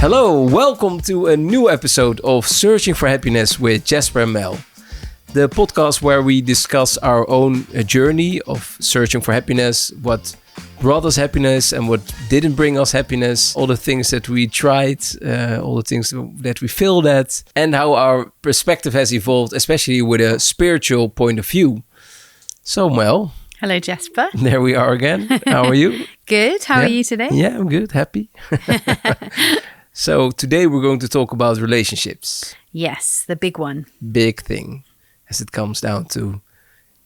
Hello, welcome to a new episode of Searching for Happiness with Jasper and Mel. The podcast where we discuss our own journey of searching for happiness, what brought us happiness and what didn't bring us happiness, all the things that we tried, all the things that we failed at, and how our perspective has evolved, especially with a spiritual point of view. So, Mel. Hello, Jasper. There we are again. How are you? Good. How are you today? Yeah, I'm good. Happy. So today we're going to talk about relationships. Yes, the big one. Big thing, as it comes down to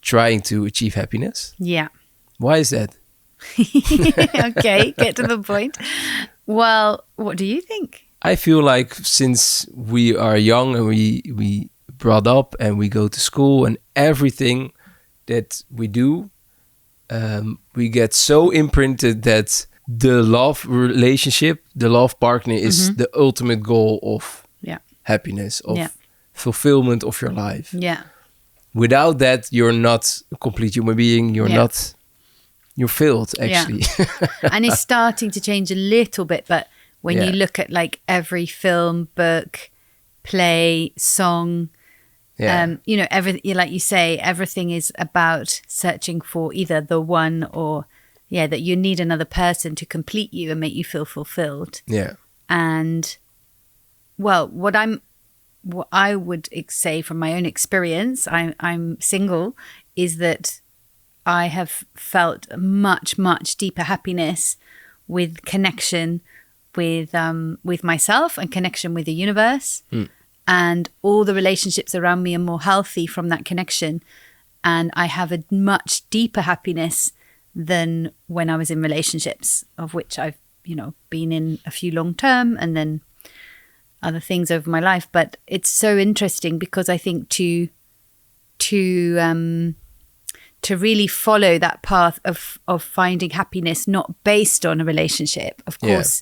trying to achieve happiness. Yeah. Why is that? Okay, get to the point. Well, what do you think? I feel like since we are young and we brought up and we go to school and everything that we do, we get so imprinted that the love relationship, the love partner is the ultimate goal of happiness, of fulfillment of your life. Yeah. Without that, you're not a complete human being. You're failed, actually. Yeah. And it's starting to change a little bit, but when you look at like every film, book, play, song, like you say, everything is about searching for either the one or that you need another person to complete you and make you feel fulfilled. Yeah. And well, what I would say from my own experience, I'm single, is that I have felt much, much deeper happiness with connection with myself and connection with the universe. And all the relationships around me are more healthy from that connection. And I have a much deeper happiness than when I was in relationships, of which I've, been in a few long term and then other things over my life. But it's so interesting because I think to really follow that path of finding happiness, not based on a relationship. Of course,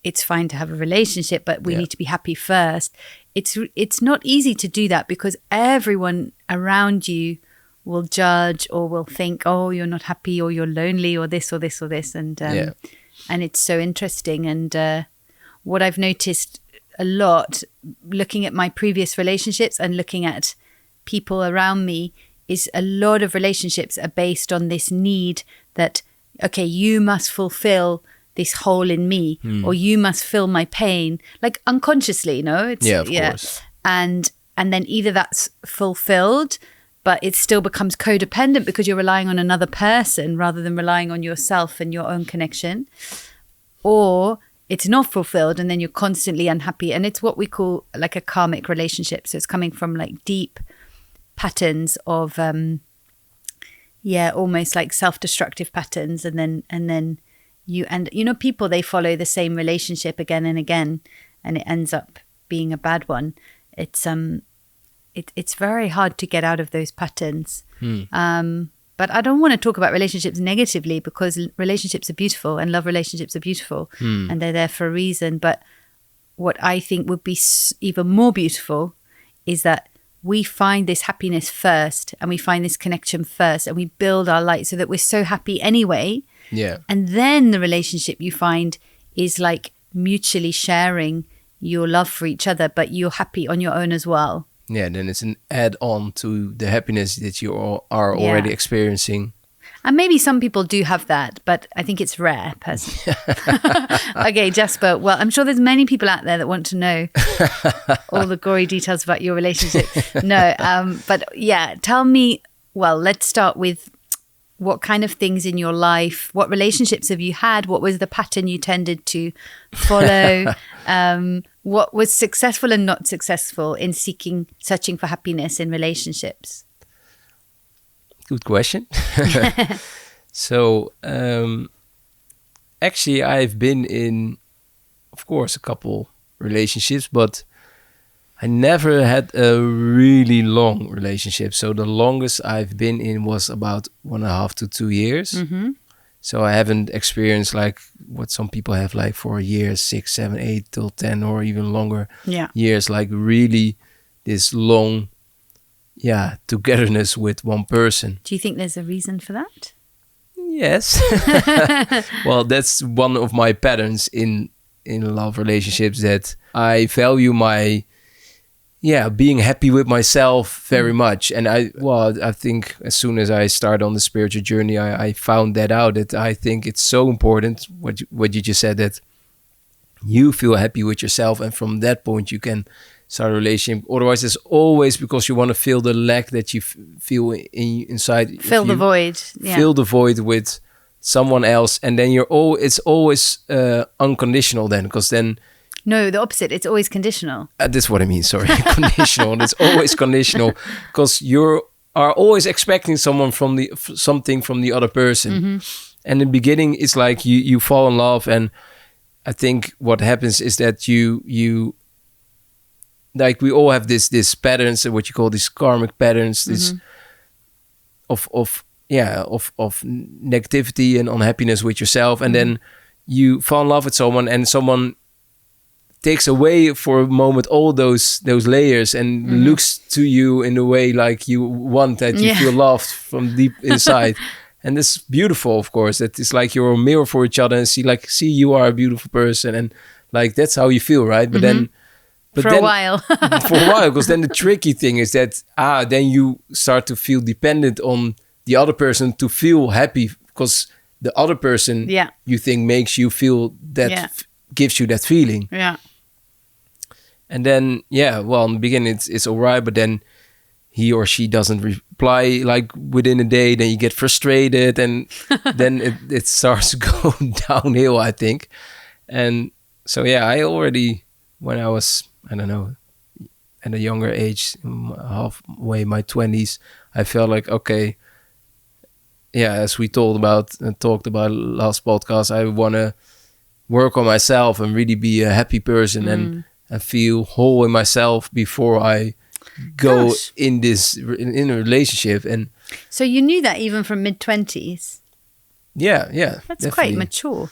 it's fine to have a relationship, but we need to be happy first. It's not easy to do that because everyone around you will judge or will think, oh, you're not happy or you're lonely or this or this or this. And it's so interesting. And what I've noticed a lot looking at my previous relationships and looking at people around me is a lot of relationships are based on this need that, okay, you must fulfill this hole in me or you must fill my pain, like unconsciously, It's of course. And then either that's fulfilled, but it still becomes codependent because you're relying on another person rather than relying on yourself and your own connection, or it's not fulfilled and then you're constantly unhappy. And it's what we call like a karmic relationship. So it's coming from like deep patterns of almost like self-destructive patterns, and then people, they follow the same relationship again and again and it ends up being a bad one. It's very hard to get out of those patterns. But I don't want to talk about relationships negatively because relationships are beautiful and love relationships are beautiful and they're there for a reason. But what I think would be even more beautiful is that we find this happiness first and we find this connection first and we build our light so that we're so happy anyway. Yeah. And then the relationship you find is like mutually sharing your love for each other, but you're happy on your own as well. Yeah, then it's an add-on to the happiness that you are already experiencing. And maybe some people do have that, but I think it's rare, personally. Okay, Jasper. Well, I'm sure there's many people out there that want to know all the gory details about your relationship. No, but yeah, tell me, well, let's start with what kind of things in your life, what relationships have you had? What was the pattern you tended to follow? What was successful and not successful in searching for happiness in relationships? Good question. So, actually, I've been in, of course, a couple relationships, but I never had a really long relationship. So the longest I've been in was about 1.5 to 2 years. So I haven't experienced like what some people have, like for years, 6, 7, 8 till 10 or even longer years, like really this long togetherness with one person. Do you think there's a reason for that? Yes. Well, that's one of my patterns in in a lot of relationships that I value my being happy with myself very much. And I think as soon as I started on the spiritual journey, I found that out, that I think it's so important what you just said, that you feel happy with yourself, and from that point you can start a relationship. Otherwise, it's always because you want to fill the lack that you feel inside. Fill the void. Yeah. Fill the void with someone else, and then it's always unconditional then, because then. No, the opposite. It's always conditional. That's what I mean. Sorry, conditional. It's always conditional, because you are always expecting something from the other person. Mm-hmm. And in the beginning, it's like you fall in love, and I think what happens is that you like, we all have this patterns, what you call these karmic patterns, this of negativity and unhappiness with yourself, and then you fall in love with someone, and someone takes away for a moment all those layers and looks to you in a way like you want, that you feel loved from deep inside. And it's beautiful, of course, that it's like you're a mirror for each other, and see you are a beautiful person, and like that's how you feel, right? But then for a while, because then the tricky thing is that then you start to feel dependent on the other person to feel happy, because the other person you think makes you feel that, gives you that feeling. Yeah. And then, in the beginning it's all right, but then he or she doesn't reply like within a day, then you get frustrated, and then it starts to go downhill, I think. And so, I already, when I was, I don't know, at a younger age, halfway my 20s, I felt like, okay, as we talked about last podcast, I want to work on myself and really be a happy person and feel whole in myself before I go in a relationship. And so you knew that even from mid-20s? Yeah. That's definitely quite mature.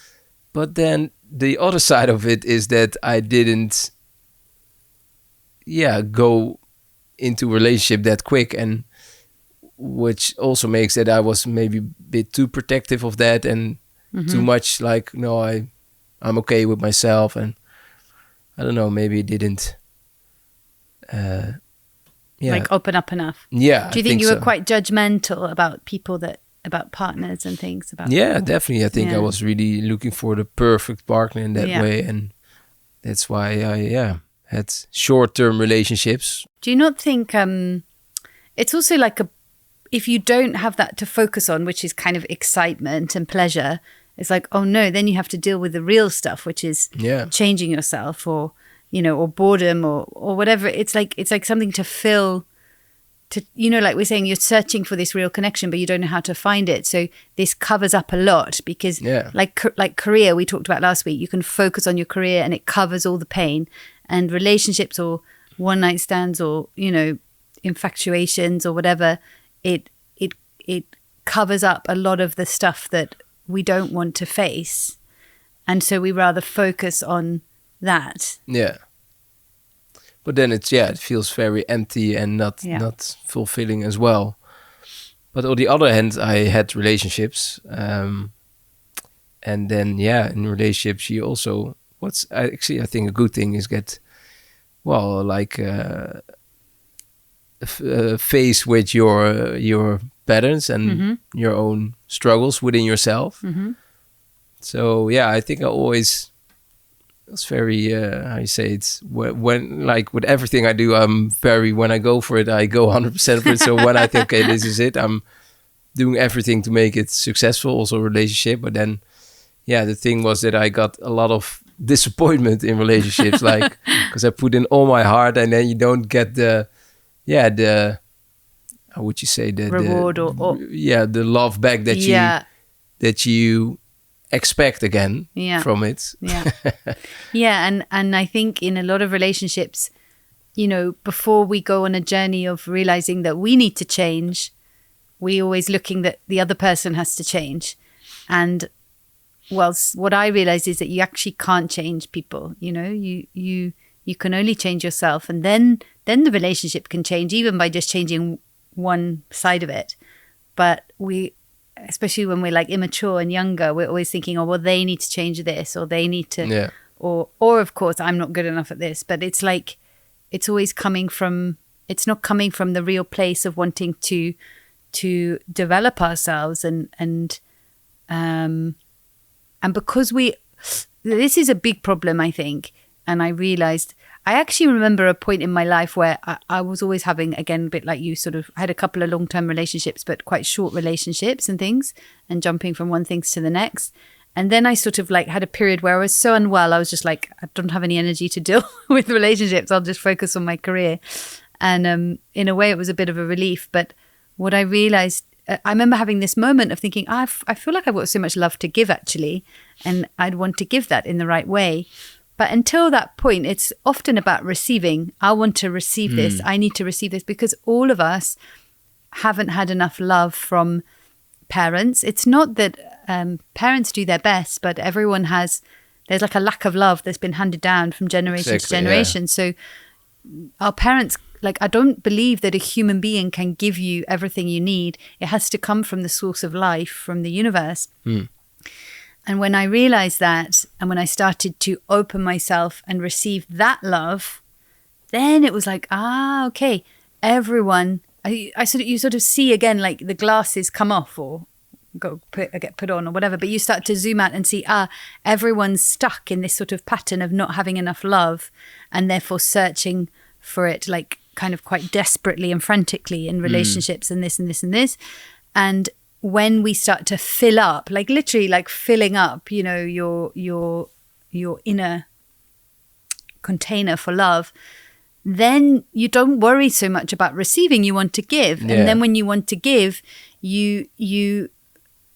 But then the other side of it is that I didn't go into a relationship that quick, and which also makes that I was maybe a bit too protective of that, and too much like, no, I'm okay with myself, and I don't know, maybe it didn't like open up enough. Yeah. Do you think you were quite judgmental about people, about partners and things? Definitely. I think I was really looking for the perfect partner in that way, and that's why I had short-term relationships. Do you not think it's also like if you don't have that to focus on, which is kind of excitement and pleasure, it's like, oh no, then you have to deal with the real stuff, which is changing yourself, or or boredom, or whatever. It's like something to fill, to like we're saying, you're searching for this real connection, but you don't know how to find it. So this covers up a lot, because like career we talked about last week, you can focus on your career and it covers all the pain. And relationships, or one night stands, or infatuations, or whatever, it covers up a lot of the stuff that we don't want to face, and so we rather focus on that. But then it feels very empty and not fulfilling as well. But on the other hand, I had relationships, and then in relationships you also, I think a good thing is get face with your patterns and your own struggles within yourself. So I think I always was very how you say it, when like with everything I do, when I go for it, I go 100% for it. So when I think, okay, this is it, I'm doing everything to make it successful, also a relationship. But then the thing was that I got a lot of disappointment in relationships, like because I put in all my heart, and then you don't get the how would you say, the reward, or the love back that you expect again from it. And I think in a lot of relationships, before we go on a journey of realizing that we need to change, we always looking that the other person has to change. And what I realized is that you actually can't change people. You can only change yourself, and then the relationship can change, even by just changing one side of it. But especially when we're like immature and younger, we're always thinking, oh well, they need to change this, or they need to or of course I'm not good enough at this. But it's like it's always coming from, it's not coming from the real place of wanting to develop ourselves and because this is a big problem, I think. And I realized, I actually remember a point in my life where I was always having, again, a bit like you, sort of had a couple of long-term relationships, but quite short relationships and things, and jumping from one thing to the next. And then I sort of like had a period where I was so unwell. I was just like, I don't have any energy to deal with relationships. I'll just focus on my career. And in a way, it was a bit of a relief. But what I realized, I remember having this moment of thinking, I feel like I've got so much love to give, actually, and I'd want to give that in the right way. But until that point, it's often about receiving. I want to receive this. I need to receive this, because all of us haven't had enough love from parents. It's not that parents do their best, but everyone there's like a lack of love that's been handed down from generation to generation. Yeah. So our parents, like, I don't believe that a human being can give you everything you need. It has to come from the source of life, from the universe. And when I realized that, and when I started to open myself and receive that love, then it was like, okay, everyone, you sort of see again, like the glasses come off or get put on or whatever, but you start to zoom out and see, everyone's stuck in this sort of pattern of not having enough love, and therefore searching for it, like kind of quite desperately and frantically in relationships and this and this and this. And when we start to fill up, like literally like filling up, you know, your inner container for love, then you don't worry so much about receiving. You want to give. Yeah. And then when you want to give, you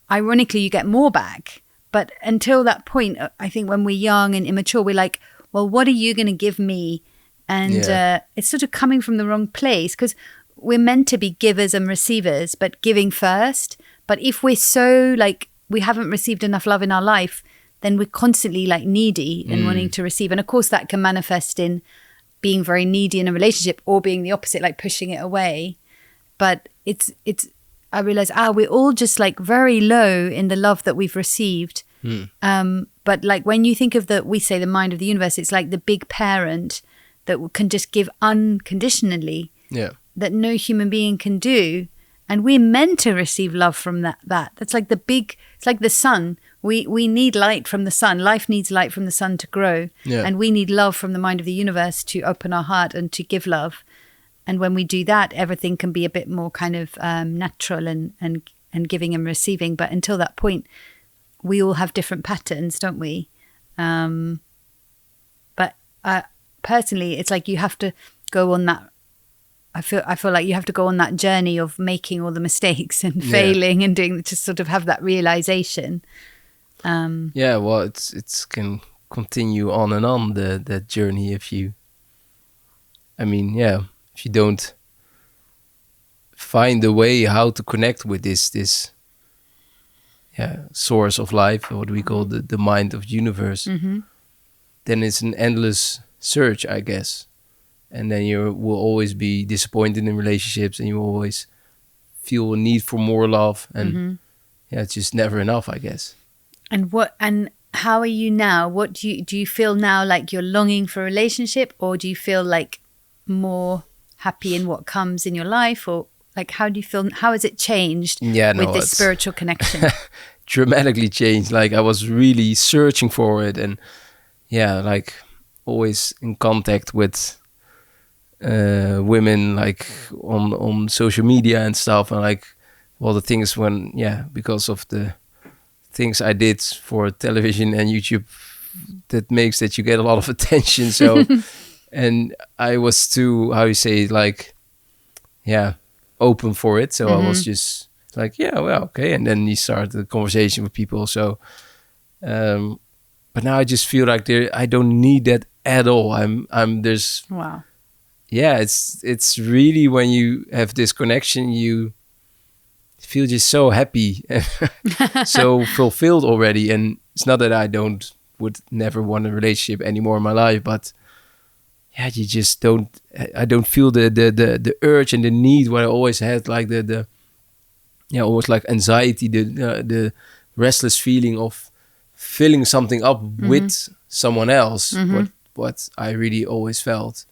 ironically, you get more back. But until that point, I think when we're young and immature, we're like, well, what are you going to give me? And it's sort of coming from the wrong place, because we're meant to be givers and receivers, but giving first. But if we're so like, we haven't received enough love in our life, then we're constantly like needy and wanting to receive. And of course that can manifest in being very needy in a relationship, or being the opposite, like pushing it away. But I realize, we're all just like very low in the love that we've received. But like when you think of we say the mind of the universe, it's like the big parent that can just give unconditionally, that no human being can do. And we're meant to receive love from that. That's like it's like the sun. We need light from the sun. Life needs light from the sun to grow. Yeah. And we need love from the mind of the universe to open our heart and to give love. And when we do that, everything can be a bit more kind of natural and giving and receiving. But until that point, we all have different patterns, don't we? But personally, it's like you have to go on that. I feel like you have to go on that journey of making all the mistakes and failing and doing, to sort of have that realization. Well, it's can continue on and on that journey if you don't find a way how to connect with this source of life, or what we call the mind of the universe, then it's an endless search, I guess. And then you will always be disappointed in relationships, and you will always feel a need for more love, and it's just never enough, I guess. And how are you now? What do you feel now? Like you're longing for a relationship, or do you feel like more happy in what comes in your life, or like how do you feel? How has it changed with this spiritual connection? Dramatically changed. Like I was really searching for it, and like always in contact with women, like on social media and stuff, and like all the things because of the things I did for television and YouTube, that makes that you get a lot of attention. So and I was too, how you say, like open for it. So I was just like, okay. And then you start the conversation with people. So but now I just feel like I don't need that at all. There's wow. Yeah, it's really, when you have this connection, you feel just so happy, so fulfilled already. And it's not that I would never want a relationship anymore in my life, but you just I don't feel the urge and the need what I always had, like the almost like anxiety, the restless feeling of filling something up with someone else what I really always felt.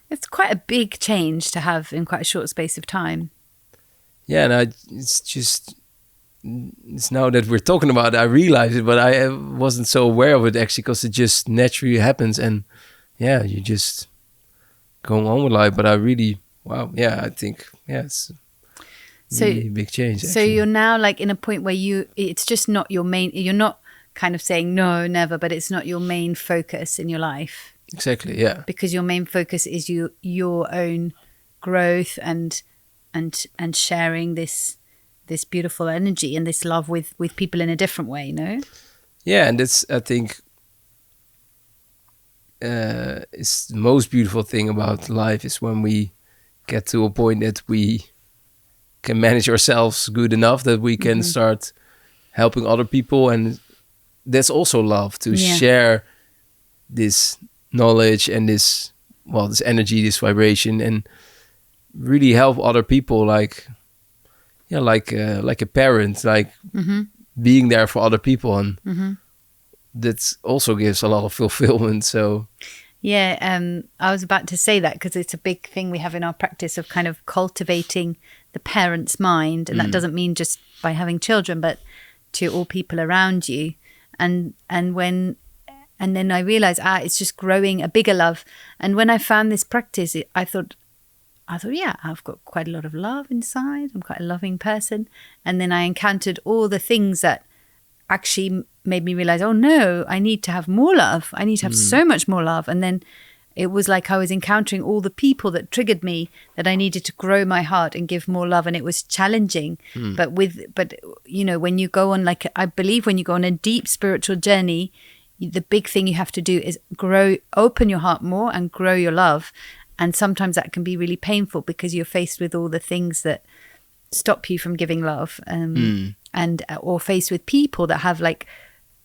It's quite a big change to have in quite a short space of time. Yeah, and it's now that we're talking about it, I realize it, but I wasn't so aware of it actually, because it just naturally happens, and yeah, you just go on with life. But I really, wow, yeah, I think, yeah, it's really big change. So you're now like in a point where it's just not your main, you're not kind of saying no, never, but it's not your main focus in your life. Exactly, yeah. Because your main focus is your own growth and sharing this beautiful energy and this love with people in a different way, no? Yeah, and that's, I think, it's the most beautiful thing about life is when we get to a point that we can manage ourselves good enough that we can start helping other people, and that's also love, to share this knowledge and this energy, this vibration, and really help other people, like a parent, like being there for other people, and that also gives a lot of fulfillment. So I was about to say that, because it's a big thing we have in our practice of kind of cultivating the parent's mind, and that doesn't mean just by having children, but to all people around you. And then I realized it's just growing a bigger love. And when I found this practice, I thought, yeah, I've got quite a lot of love inside. I'm quite a loving person. And then I encountered all the things that actually made me realize, oh no, I need to have more love. I need to have so much more love. And then it was like I was encountering all the people that triggered me, that I needed to grow my heart and give more love. And it was challenging. But you know, when you go on, like, I believe when you go on a deep spiritual journey, the big thing you have to do is open your heart more and grow your love. And sometimes that can be really painful, because you're faced with all the things that stop you from giving love, or faced with people that have, like,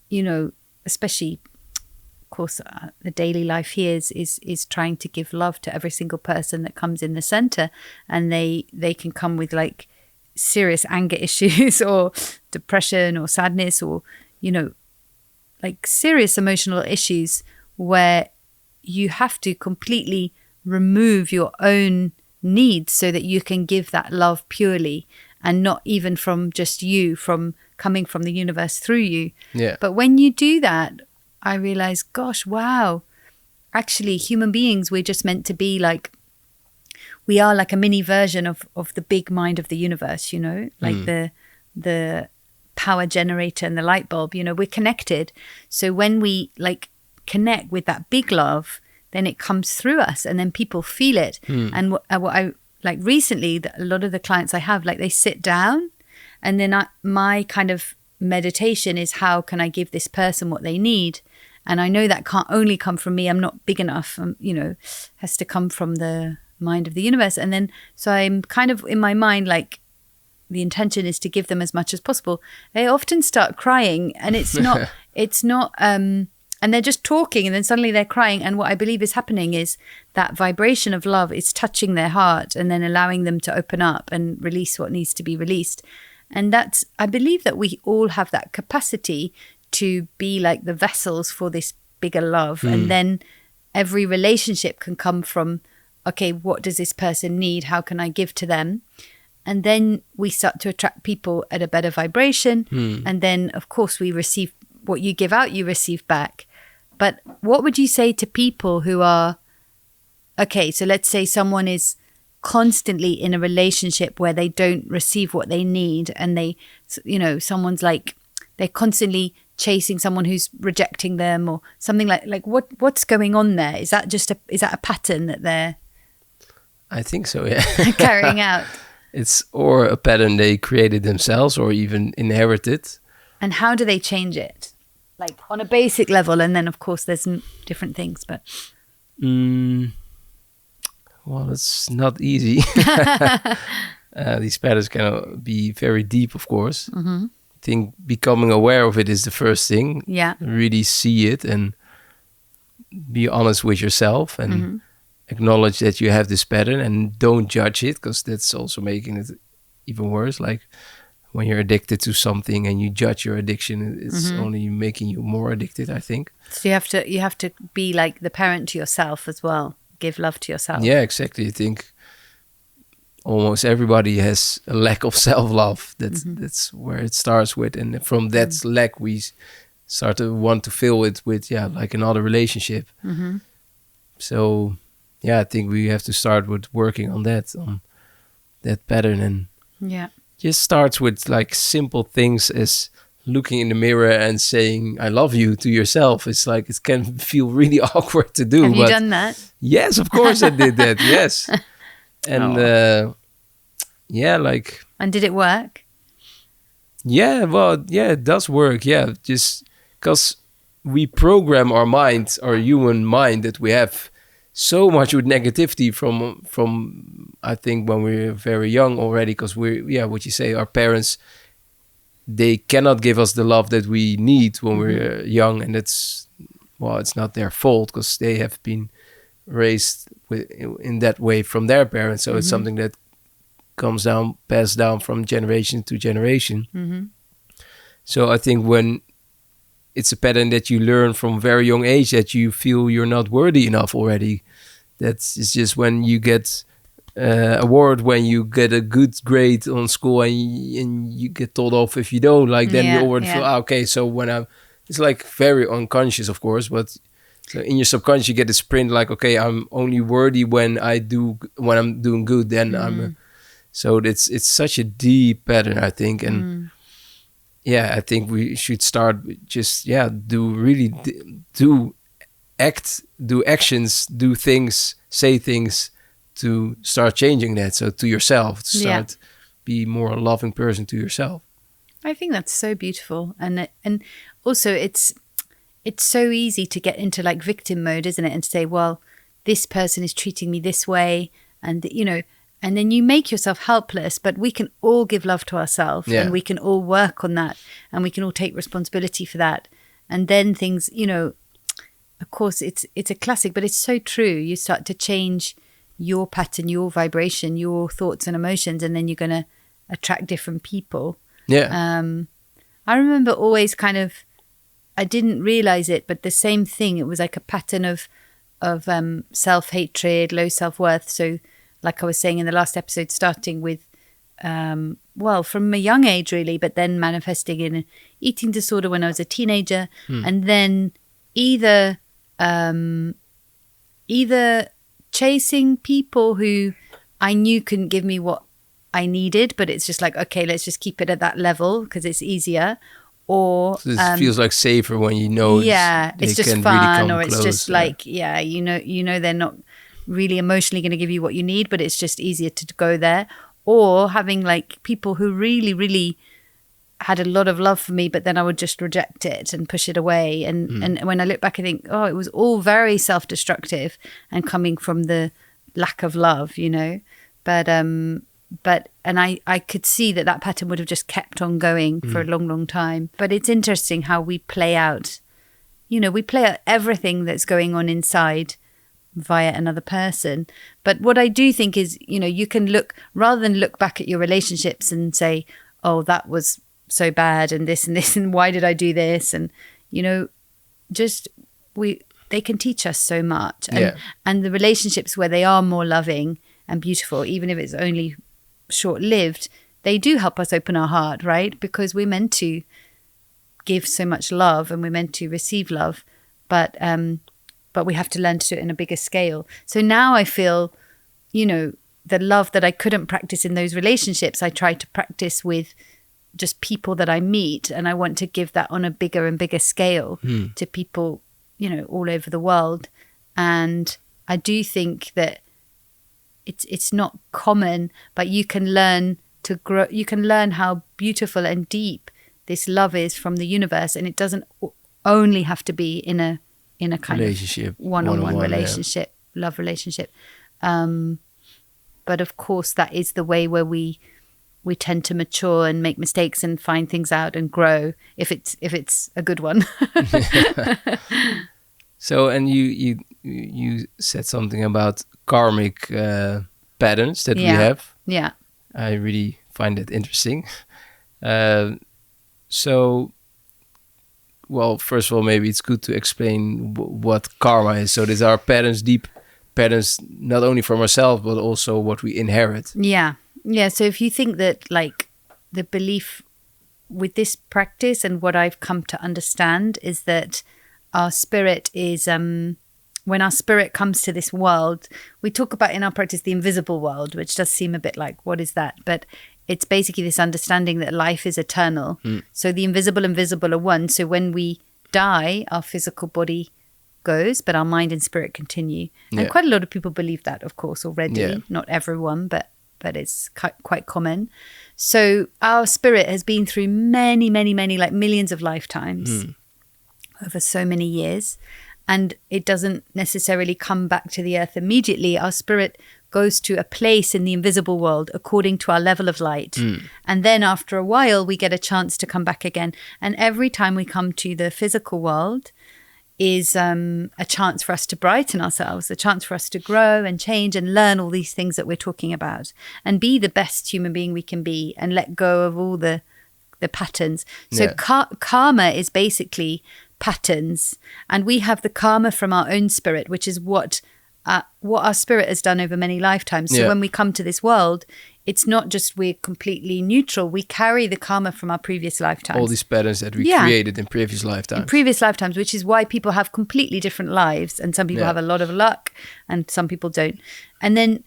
you know, especially, of course, the daily life here is trying to give love to every single person that comes in the center, and they can come with like serious anger issues or depression or sadness, or, you know, like serious emotional issues, where you have to completely remove your own needs so that you can give that love purely, and not even from just you, from coming from the universe through you. Yeah. But when you do that, I realize, gosh, wow, actually human beings, we're just meant to be like, we are like a mini version of the big mind of the universe, you know, like the power generator and the light bulb, you know, we're connected. So when we like connect with that big love, then it comes through us, and then people feel it. And what I like recently, a lot of the clients I have, like, they sit down, and then my kind of meditation is, how can I give this person what they need? And I know that can't only come from me. I'm not big enough, you know, has to come from the mind of the universe. And then, so I'm kind of in my mind, like, the intention is to give them as much as possible. They often start crying, and it's not, and they're just talking, and then suddenly they're crying. And what I believe is happening is that vibration of love is touching their heart, and then allowing them to open up and release what needs to be released. And that's, I believe that we all have that capacity to be like the vessels for this bigger love. And then every relationship can come from, okay, what does this person need? How can I give to them? And then we start to attract people at a better vibration. And then, of course, we receive what you give out, you receive back. But what would you say to people who are, okay, so let's say someone is constantly in a relationship where they don't receive what they need, and they, you know, someone's like, they're constantly chasing someone who's rejecting them, or something like what's going on there? Is that a pattern that they're, I think so, yeah, carrying out? It's or a pattern they created themselves or even inherited. And how do they change it? Like on a basic level, and then of course there's different things, but well, it's not easy. These patterns can be very deep, of course. I think becoming aware of it is the first thing. Yeah. Really see it and be honest with yourself, and acknowledge that you have this pattern, and don't judge it, because that's also making it even worse. Like, when you're addicted to something and you judge your addiction, it's only making you more addicted, I think. So you have to be like the parent to yourself as well. Give love to yourself. Yeah, exactly. I think almost everybody has a lack of self-love. That's where it starts with, and from that lack we start to want to fill it with like another relationship. So I think we have to start with working on that pattern, and just starts with like simple things as looking in the mirror and saying I love you to yourself. It's like it can feel really awkward to do. Have you done that? Yes, of course I did that. Yes. And And did it work? Yeah, well, it does work. Yeah, just because we program our mind, our human mind, that we have so much with negativity from I think when we're very young already, because what you say, our parents, they cannot give us the love that we need when we're young, and it's not their fault because they have been raised in that way from their parents. So it's something that passed down from generation to generation. So I think when it's a pattern that you learn from very young age, that you feel you're not worthy enough already. It's just when you get award, when you get a good grade on school and you get told off if you don't, like then you already feel, okay, so it's like very unconscious, of course, but so in your subconscious you get this print like, okay, I'm only worthy when I'm doing good, then so it's such a deep pattern, I think. And I think we should start just do actions, do things, say things to start changing that. So to yourself, to start be more a loving person to yourself. I think that's so beautiful, and also it's so easy to get into like victim mode, isn't it? And say, well, this person is treating me this way, and and then you make yourself helpless. But we can all give love to ourselves, and we can all work on that, and we can all take responsibility for that. And then things, of course, it's a classic, but it's so true. You start to change your pattern, your vibration, your thoughts and emotions, and then you're going to attract different people. I remember always I didn't realize it, but the same thing. It was like a pattern of self-hatred, low self-worth. So like I was saying in the last episode, starting with, from a young age really, but then manifesting in an eating disorder when I was a teenager. And then either chasing people who I knew couldn't give me what I needed, but it's just like, okay, let's just keep it at that level because it's easier. Or so it feels like safer when you know it's just fun, really, or it's just like they're not really emotionally going to give you what you need, but it's just easier to go there. Or having like people who really, really had a lot of love for me, but then I would just reject it and push it away. And when I look back, I think, it was all very self-destructive and coming from the lack of love, But I could see that pattern would have just kept on going for a long, long time. But it's interesting how we play out, everything that's going on inside via another person. But what I do think is, you can rather than look back at your relationships and say, oh, that was so bad and this and why did I do this? And, they can teach us so much. And the relationships where they are more loving and beautiful, even if it's only short-lived, they do help us open our heart, right? Because we're meant to give so much love and we're meant to receive love, but we have to learn to do it in a bigger scale. So now I feel, the love that I couldn't practice in those relationships, I try to practice with just people that I meet, and I want to give that on a bigger and bigger scale to people, all over the world. And I do think that it's not common, but you can learn to grow. You can learn how beautiful and deep this love is from the universe, and it doesn't only have to be in a kind relationship, of one-on-one relationship, love relationship. But of course, that is the way where we tend to mature and make mistakes and find things out and grow if it's a good one. So, and you said something about karmic patterns that we have. Yeah. I really find it interesting. So, well, first of all, maybe it's good to explain what karma is. So these are patterns, deep patterns, not only from ourselves, but also what we inherit. Yeah. So if you think that like the belief with this practice and what I've come to understand is that our spirit is, when our spirit comes to this world, we talk about in our practice the invisible world, which does seem a bit like, what is that? But it's basically this understanding that life is eternal. So the invisible and visible are one. So when we die, our physical body goes, but our mind and spirit continue. And quite a lot of people believe that, of course, already. Yeah. Not everyone, but it's quite common. So our spirit has been through many, many, many, like millions of lifetimes over so many years. And it doesn't necessarily come back to the earth immediately. Our spirit goes to a place in the invisible world according to our level of light. And then after a while, we get a chance to come back again. And every time we come to the physical world is a chance for us to brighten ourselves, a chance for us to grow and change and learn all these things that we're talking about and be the best human being we can be and let go of all the patterns. So karma is basically patterns, and we have the karma from our own spirit, which is what our spirit has done over many lifetimes. So when we come to this world, it's not just we're completely neutral. We carry the karma from our previous lifetimes. All these patterns that we created in previous lifetimes. In previous lifetimes, which is why people have completely different lives. And some people have a lot of luck and some people don't. And then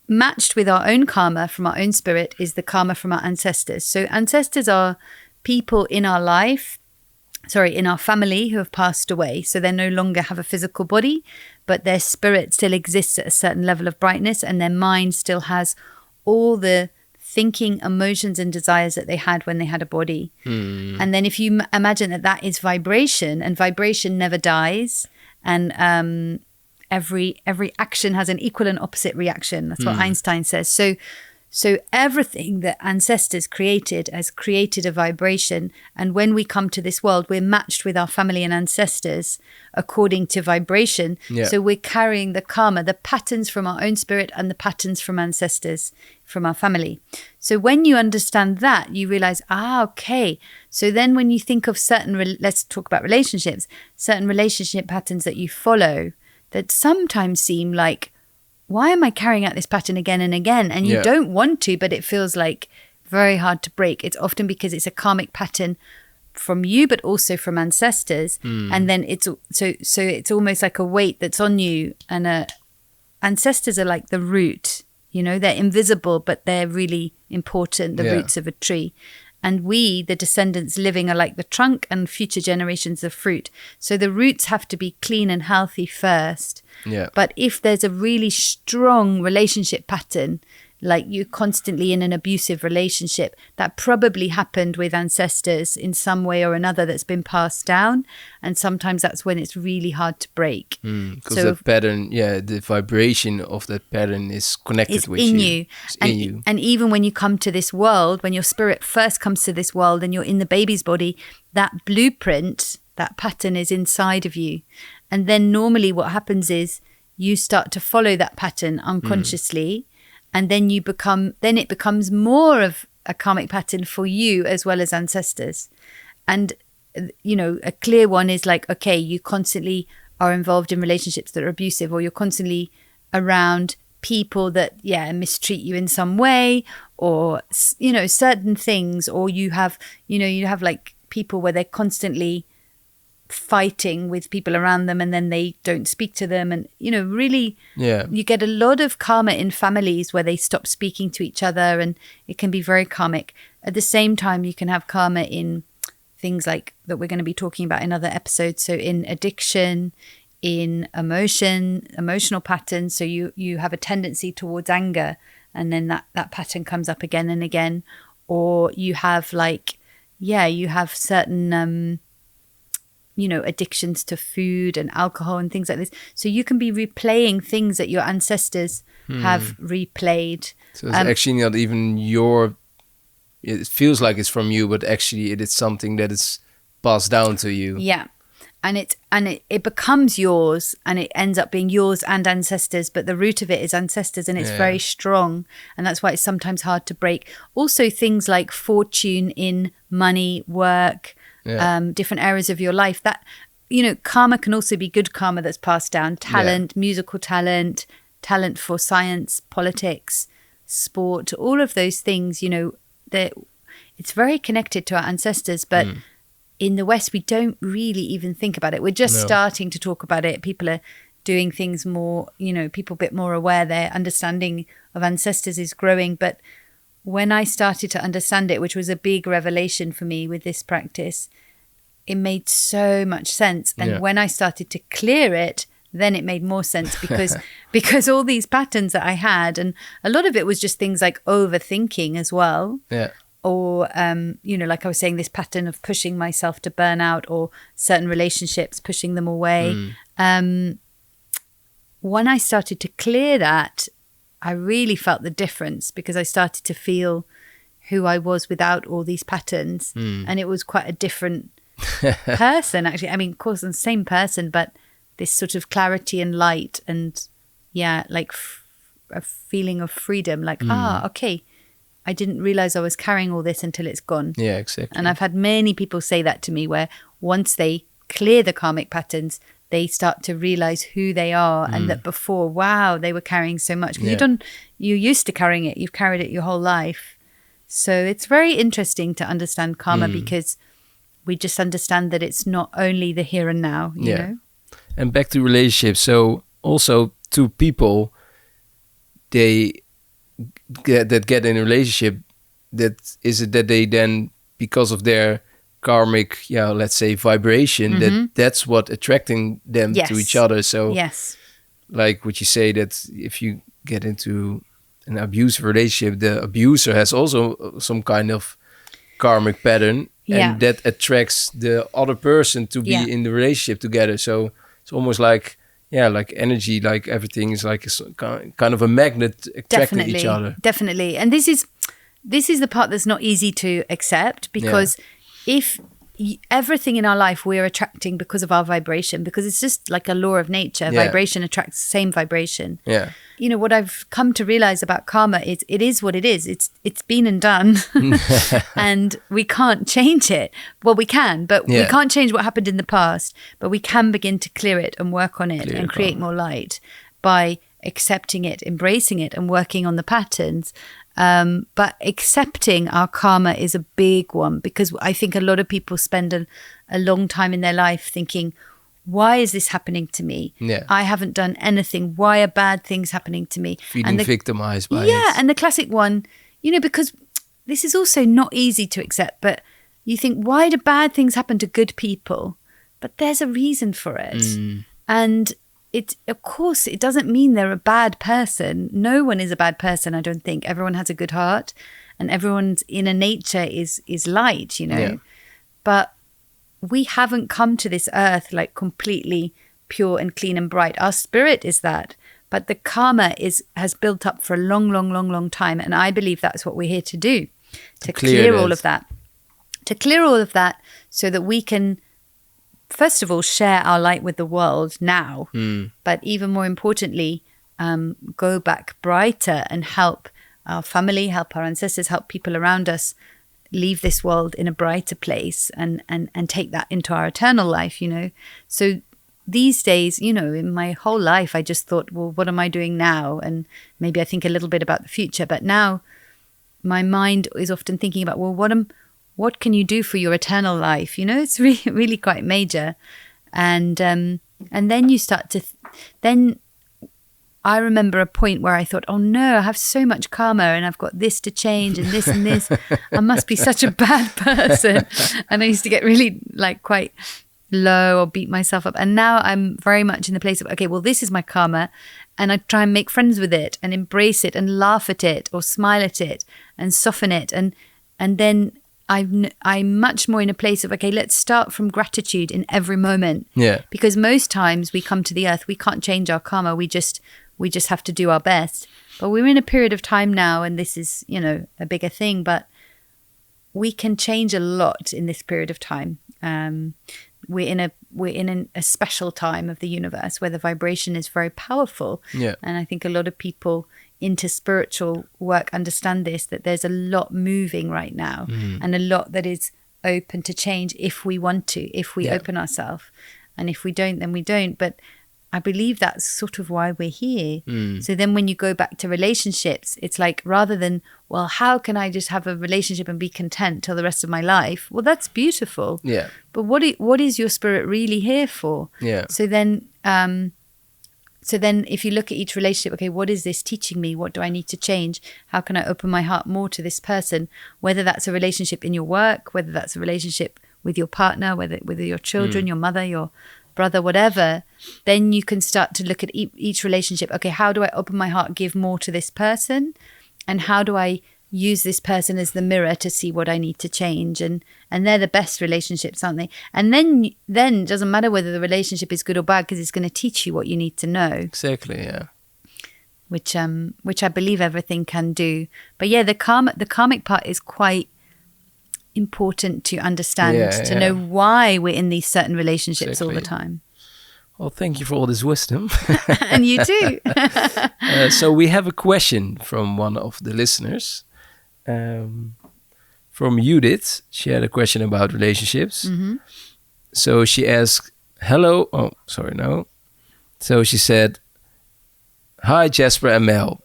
matched with our own karma from our own spirit is the karma from our ancestors. So ancestors are people in our life, in our family who have passed away. So they no longer have a physical body, but their spirit still exists at a certain level of brightness and their mind still has all the thinking, emotions and desires that they had when they had a body. And then if you imagine that is vibration, and vibration never dies, and every action has an equal and opposite reaction. That's what Einstein says. So everything that ancestors created has created a vibration. And when we come to this world, we're matched with our family and ancestors according to vibration. So we're carrying the karma, the patterns from our own spirit and the patterns from ancestors, from our family. So when you understand that, you realize, okay. So then when you think of let's talk about relationships, certain relationship patterns that you follow that sometimes seem like, why am I carrying out this pattern again and again? And you don't want to, but it feels like very hard to break. It's often because it's a karmic pattern from you, but also from ancestors. And then it's so it's almost like a weight that's on you. And ancestors are like the root, they're invisible, but they're really important, the roots of a tree. And we, the descendants living, are like the trunk and future generations of fruit. So the roots have to be clean and healthy first. But if there's a really strong relationship pattern, like you're constantly in an abusive relationship, that probably happened with ancestors in some way or another that's been passed down. And sometimes that's when it's really hard to break. Because the pattern, the vibration of that pattern is connected with you. It's in you. And even when you come to this world, when your spirit first comes to this world and you're in the baby's body, that blueprint, that pattern is inside of you. And then normally what happens is you start to follow that pattern unconsciously. And then it becomes more of a karmic pattern for you as well as ancestors. And, a clear one is like, okay, you constantly are involved in relationships that are abusive, or you're constantly around people that, mistreat you in some way, or, certain things, or you have like people where they're constantly fighting with people around them and then they don't speak to them, and you get a lot of karma in families where they stop speaking to each other, and it can be very karmic. At the same time, you can have karma in things like that we're going to be talking about in other episodes, so in addiction, in emotional patterns. So you have a tendency towards anger, and then that pattern comes up again and again. Or you have certain addictions to food and alcohol and things like this. So you can be replaying things that your ancestors have replayed. So it's actually not even it feels like it's from you, but actually it is something that is passed down to you. Yeah. it becomes yours, and it ends up being yours and ancestors, but the root of it is ancestors, and it's very strong, and that's why it's sometimes hard to break. Also things like fortune in money, work, different areas of your life, that, you know, karma can also be good karma that's passed down, talent, musical talent for science, politics, sport, all of those things, you know, that it's very connected to our ancestors, but in the West, we don't really even think about it. We're just starting to talk about it. People are doing things more, you know, people a bit more aware. Their understanding of ancestors is growing. But when I started to understand it, which was a big revelation for me with this practice, it made so much sense. And when I started to clear it, then it made more sense because all these patterns that I had, and a lot of it was just things like overthinking as well. Yeah. Or, you know, like I was saying, this pattern of pushing myself to burn out, or certain relationships, pushing them away. When I started to clear that, I really felt the difference, because I started to feel who I was without all these patterns. And it was quite a different person, actually. I mean, of course, I'm the same person, but this sort of clarity and light and, like a feeling of freedom, like, okay. I didn't realize I was carrying all this until it's gone. Yeah, exactly. And I've had many people say that to me, where once they clear the karmic patterns, they start to realize who they are, and that before, wow, they were carrying so much. Because you're used to carrying it. You've carried it your whole life. So it's very interesting to understand karma, because we just understand that it's not only the here and now, you know? And back to relationships. So also to people, they get in a relationship, that is it that they then, because of their karmic, let's say vibration, that's what attracting them to each other. So like what you say, that if you get into an abusive relationship, the abuser has also some kind of karmic pattern, and that attracts the other person to be in the relationship together. So it's almost like like energy, like everything is like a kind of a magnet attracting each other. Definitely. And this is the part that's not easy to accept, because if everything in our life we're attracting because of our vibration, because it's just like a law of nature. Vibration attracts the same vibration. Yeah. You know, what I've come to realize about karma is it is what it is. It's been and done and we can't change it. Well, we can, but we can't change what happened in the past, but we can begin to clear it and work on it and create more light by accepting it, embracing it, and working on the patterns. But accepting our karma is a big one, because I think a lot of people spend a long time in their life thinking, why is this happening to me? I haven't done anything. Why are bad things happening to me? Feeling victimized by it. Yeah, and the classic one, you know, because this is also not easy to accept, but you think, why do bad things happen to good people? But there's a reason for it. And of course, it doesn't mean they're a bad person. No one is a bad person, I don't think. Everyone has a good heart, and everyone's inner nature is light, you know. Yeah. But we haven't come to this earth like completely pure and clean and bright. Our spirit is that, but the karma has built up for a long time, and I believe that's what we're here to do, to clear all of that. To clear all of that so that we can, first of all, share our light with the world now, but even more importantly, go back brighter and help our family, help our ancestors, help people around us leave this world in a brighter place and take that into our eternal life, you know. So these days, you know, in my whole life, I just thought, well, what am I doing now? And maybe I think a little bit about the future, but now my mind is often thinking about, well, what can you do for your eternal life? You know, it's really quite major. And then you start to, then I remember a point where I thought, oh no, I have so much karma and I've got this to change and this and this. I must be such a bad person. And I used to get really like quite low or beat myself up. And now I'm very much in the place of, okay, well, this is my karma. And I try and make friends with it and embrace it and laugh at it or smile at it and soften it. And then I'm much more in a place of, okay, let's start from gratitude in every moment. Yeah. Because most times we come to the earth, we can't change our karma. We just have to do our best. But we're in a period of time now, and this is, you know, a bigger thing, but we can change a lot in this period of time. we're in a special time of the universe where the vibration is very powerful. Yeah. And I think a lot of people into spiritual work understand this, that there's a lot moving right now and a lot that is open to change if we want to, if we open ourselves. And if we don't, then we don't. But I believe that's sort of why we're here. So then when you go back to relationships, it's like, rather than, well, how can I just have a relationship and be content till the rest of my life? Well, that's beautiful. Yeah. But what is your spirit really here for? Yeah. So then if you look at each relationship, okay, what is this teaching me? What do I need to change? How can I open my heart more to this person? Whether that's a relationship in your work, whether that's a relationship with your partner, whether your children, your mother, your brother, whatever, then you can start to look at each relationship. Okay, how do I open my heart, give more to this person? And how do I use this person as the mirror to see what I need to change? And they're the best relationships, aren't they? And then it doesn't matter whether the relationship is good or bad, because it's going to teach you what you need to know. Exactly, yeah. Which I believe everything can do. But yeah, the karmic part is quite important to understand, to know why we're in these certain relationships all the time. Well, thank you for all this wisdom. And you too. So we have a question from one of the listeners, from Judith. She had a question about relationships. So she asked, So she said, "Hi, Jasper and Mel.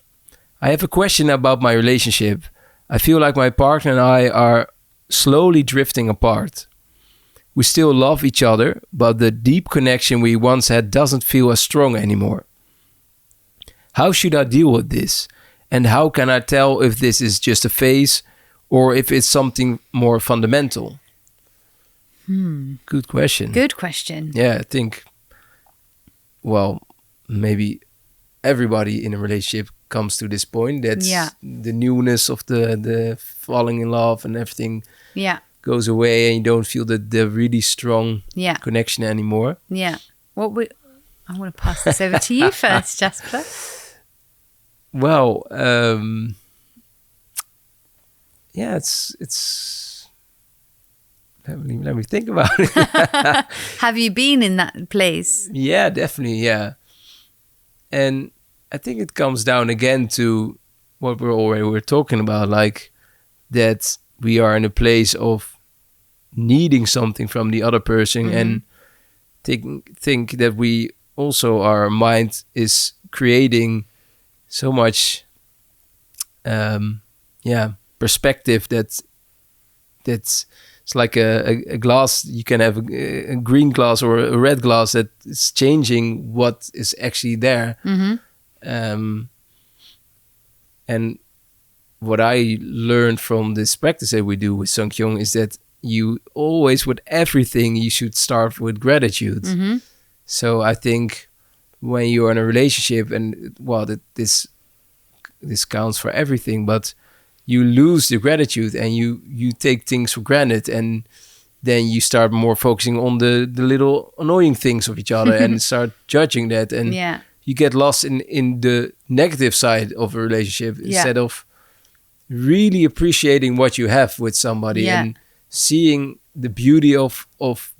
I have a question about my relationship. I feel like my partner and I are slowly drifting apart. We still love each other, but the deep connection we once had doesn't feel as strong anymore. How should I deal with this? And how can I tell if this is just a phase or if it's something more fundamental?" Good question. Good question. Yeah, I think, well, maybe everybody in a relationship comes to this point. That's the newness of the falling in love and everything goes away, and you don't feel the really strong connection anymore. Yeah. I want to pass this over to you first, Jasper. Well, it's let me think about it. Have you been in that place? Yeah, definitely, yeah. And I think it comes down again to what we're talking about, like that we are in a place of needing something from the other person, and think that we also, our mind is creating so much perspective that's it's like a glass. You can have a green glass or a red glass that is changing what is actually there. And what I learned from this practice that we do with Sun Kyeong is that you always, with everything, you should start with gratitude. So I think when you're in a relationship, and well, this counts for everything, but you lose the gratitude and you take things for granted, and then you start more focusing on the little annoying things of each other and start judging that, and you get lost in the negative side of a relationship instead of really appreciating what you have with somebody and seeing the beauty of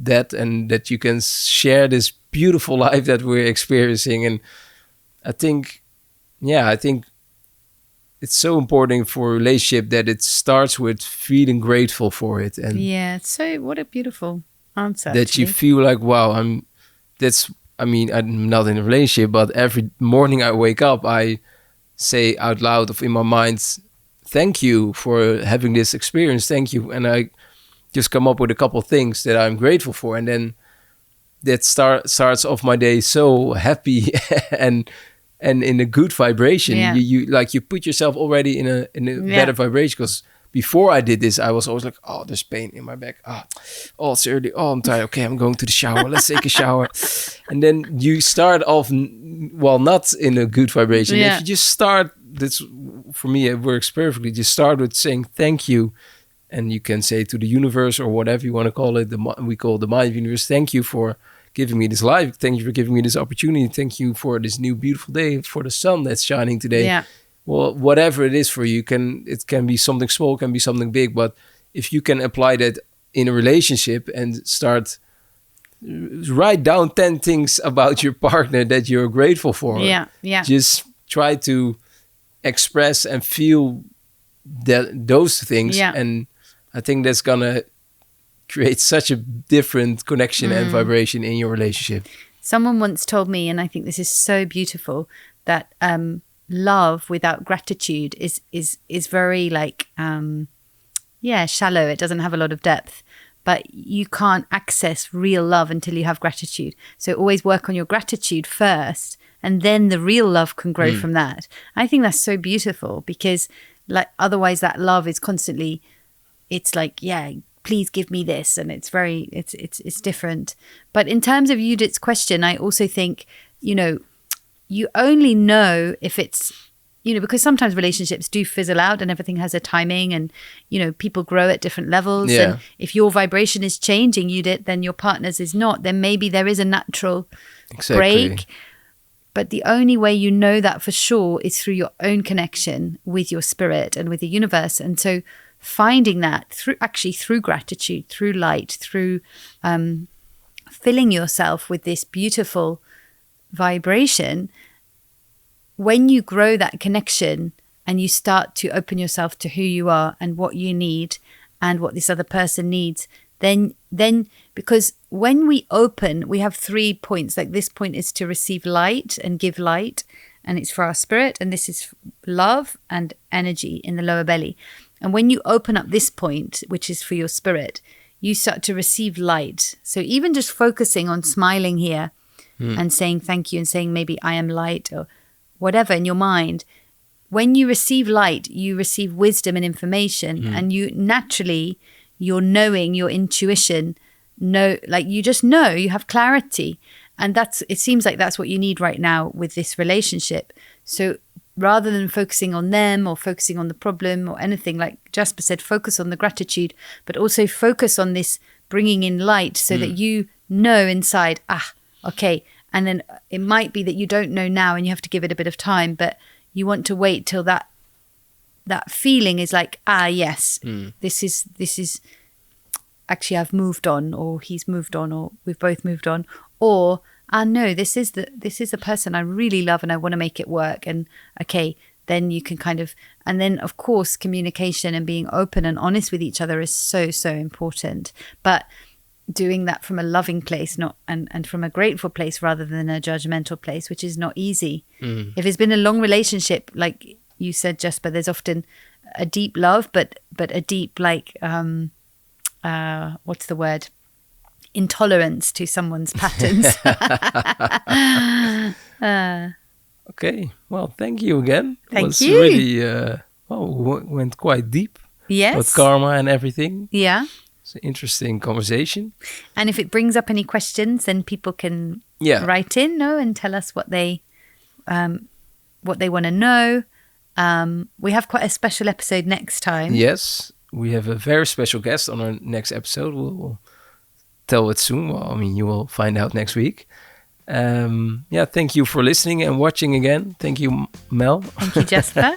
that, and that you can share this beautiful life that we're experiencing. And I think it's so important for a relationship that it starts with feeling grateful for it. And so what a beautiful answer. That you feel like, wow, I'm not in a relationship, but every morning I wake up, I say out loud in my mind, thank you for having this experience. Thank you. And I just come up with a couple of things that I'm grateful for. And then that starts off my day so happy and in a good vibration. You put yourself already in a better vibration, because before I did this, I was always like, oh, there's pain in my back. Oh, it's early. Oh, I'm tired. Okay, I'm going to the shower. Let's take a shower. And then you start off, not in a good vibration. If you just start, that's, for me, it works perfectly. Just start with saying thank you. And you can say to the universe, or whatever you want to call it, we call the mind universe, thank you for giving me this life. Thank you for giving me this opportunity. Thank you for this new beautiful day, for the sun that's shining today. Yeah. Well, whatever it is for you, it can be something small, can be something big. But if you can apply that in a relationship and start write down 10 things about your partner that you're grateful for. Yeah. Just try to express and feel those things. Yeah. And I think that's gonna create such a different connection and vibration in your relationship. Someone once told me, and I think this is so beautiful, that love without gratitude is very like shallow. It doesn't have a lot of depth. But you can't access real love until you have gratitude. So always work on your gratitude first, and then the real love can grow from that. I think that's so beautiful, because like otherwise that love is constantly, it's like, please give me this, and it's very, it's different. But in terms of Judith's question, I also think, you only know if it's, because sometimes relationships do fizzle out and everything has a timing, and, people grow at different levels. Yeah. And if your vibration is changing, Judith, then your partner's is not, then maybe there is a natural break. But the only way you know that for sure is through your own connection with your spirit and with the universe. And so finding that through gratitude, through light, through filling yourself with this beautiful vibration, when you grow that connection and you start to open yourself to who you are and what you need and what this other person needs, then because when we open, we have 3 points. Like this point is to receive light and give light, and it's for our spirit, and this is love and energy in the lower belly. And when you open up this point, which is for your spirit, you start to receive light. So even just focusing on smiling here and saying thank you and saying maybe I am light or whatever in your mind, when you receive light, you receive wisdom and information, and you naturally, your knowing, your intuition, you just know, you have clarity. And it seems like that's what you need right now with this relationship. So rather than focusing on them or focusing on the problem or anything, like Jasper said, focus on the gratitude, but also focus on this bringing in light so that you know inside, okay. And then it might be that you don't know now and you have to give it a bit of time, but you want to wait till that feeling is like, yes, this is actually I've moved on, or he's moved on, or we've both moved on, or no, this is the person I really love and I want to make it work. And okay, then you can kind of, and then of course communication and being open and honest with each other is so important. But doing that from a loving place, not and from a grateful place rather than a judgmental place, which is not easy. If it's been a long relationship, like you said, Jasper, there's often a deep love, but a deep like what's the word? Intolerance to someone's patterns. Okay, well, thank you again. Thank you. Really, went quite deep. Yes. With karma and everything. Yeah. It's an interesting conversation. And if it brings up any questions, then people can write in, and tell us what they want to know. We have quite a special episode next time. Yes, we have a very special guest on our next episode. We'll tell it soon. Well, I mean, you will find out next week. Thank you for listening and watching again. Thank you, Mel. Thank you, Jasper.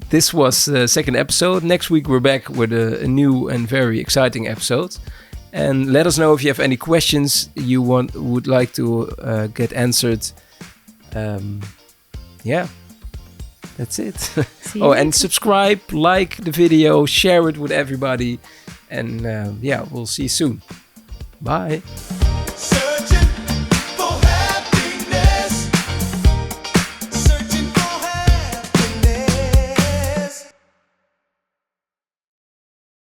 This was the second episode. Next week we're back with a new and very exciting episode. And let us know if you have any questions you would like to get answered. That's it. And subscribe, like the video, share it with everybody. And we'll see you soon. Bye.